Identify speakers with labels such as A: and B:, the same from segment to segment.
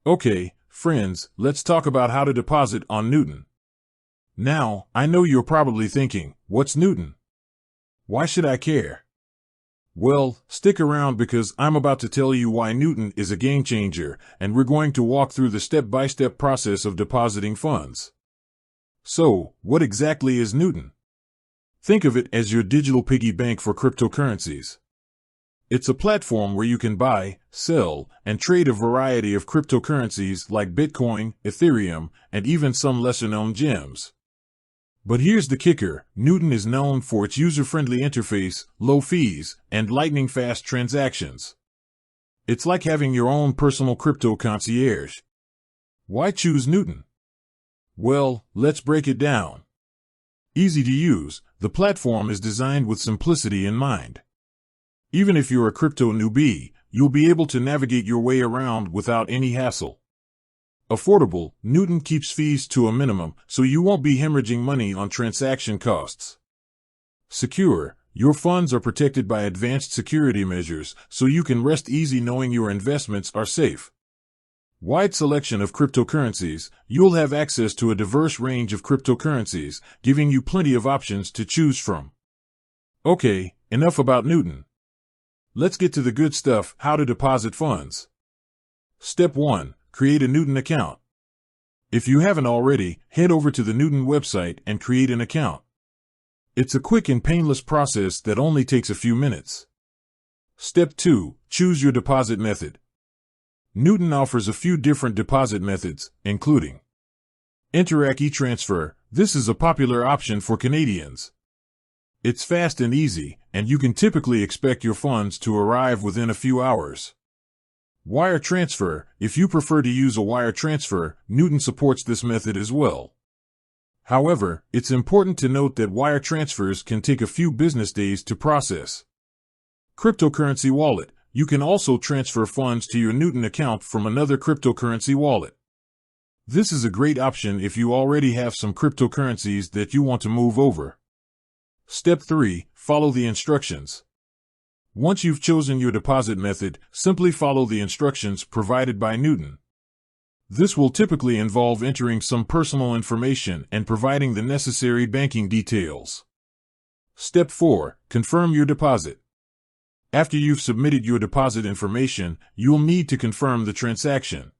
A: Okay, friends, let's talk about how to deposit on Newton. Now, I know you're probably thinking, what's Newton? Why should I care? Well, stick around because I'm about to tell you why Newton is a game changer, and we're going to walk through the step-by-step process of depositing funds. So, what exactly is Newton? Think of it as your digital piggy bank for cryptocurrencies. It's a platform where you can buy, sell, and trade a variety of cryptocurrencies like Bitcoin, Ethereum, and even some lesser-known gems. But here's the kicker: Newton is known for its user-friendly interface, low fees, and lightning-fast transactions. It's like having your own personal crypto concierge. Why choose Newton? Well, let's break it down. Easy to use, the platform is designed with simplicity in mind. Even if you're a crypto newbie, you'll be able to navigate your way around without any hassle. Affordable, Newton keeps fees to a minimum, so you won't be hemorrhaging money on transaction costs. Secure, your funds are protected by advanced security measures, so you can rest easy knowing your investments are safe. Wide selection of cryptocurrencies, you'll have access to a diverse range of cryptocurrencies, giving you plenty of options to choose from. Okay, enough about Newton. Let's get to the good stuff: how to deposit funds. Step 1. Create a Newton account. If you haven't already, head over to the Newton website and create an account. It's a quick and painless process that only takes a few minutes. Step 2. Choose your deposit method. Newton offers a few different deposit methods, including Interac e-Transfer. This is a popular option for Canadians. It's fast and easy, and you can typically expect your funds to arrive within a few hours. Wire transfer. If you prefer to use a wire transfer, Newton supports this method as well. However, it's important to note that wire transfers can take a few business days to process. Cryptocurrency wallet. You can also transfer funds to your Newton account from another cryptocurrency wallet. This is a great option if you already have some cryptocurrencies that you want to move over. Step 3. Follow the instructions. Once you've chosen your deposit method, simply follow the instructions provided by Newton. This will typically involve entering some personal information and providing the necessary banking details. Step 4. Confirm your deposit. After you've submitted your deposit information, you'll need to confirm the transaction.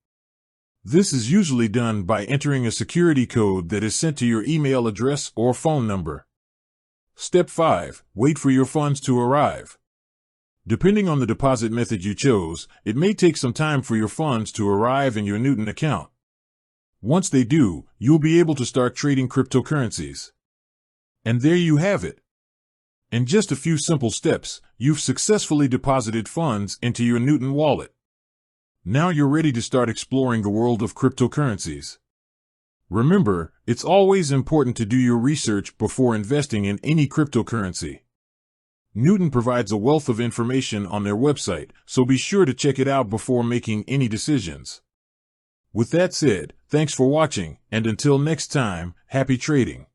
A: This is usually done by entering a security code that is sent to your email address or phone number. Step 5. Wait for your funds to arrive. Depending on the deposit method you chose, it may take some time for your funds to arrive in your Newton account. Once they do, you'll be able to start trading cryptocurrencies. And there you have it. In just a few simple steps, you've successfully deposited funds into your Newton wallet. Now you're ready to start exploring the world of cryptocurrencies. Remember, it's always important to do your research before investing in any cryptocurrency. Newton provides a wealth of information on their website, so be sure to check it out before making any decisions. With that said, thanks for watching, and until next time, happy trading.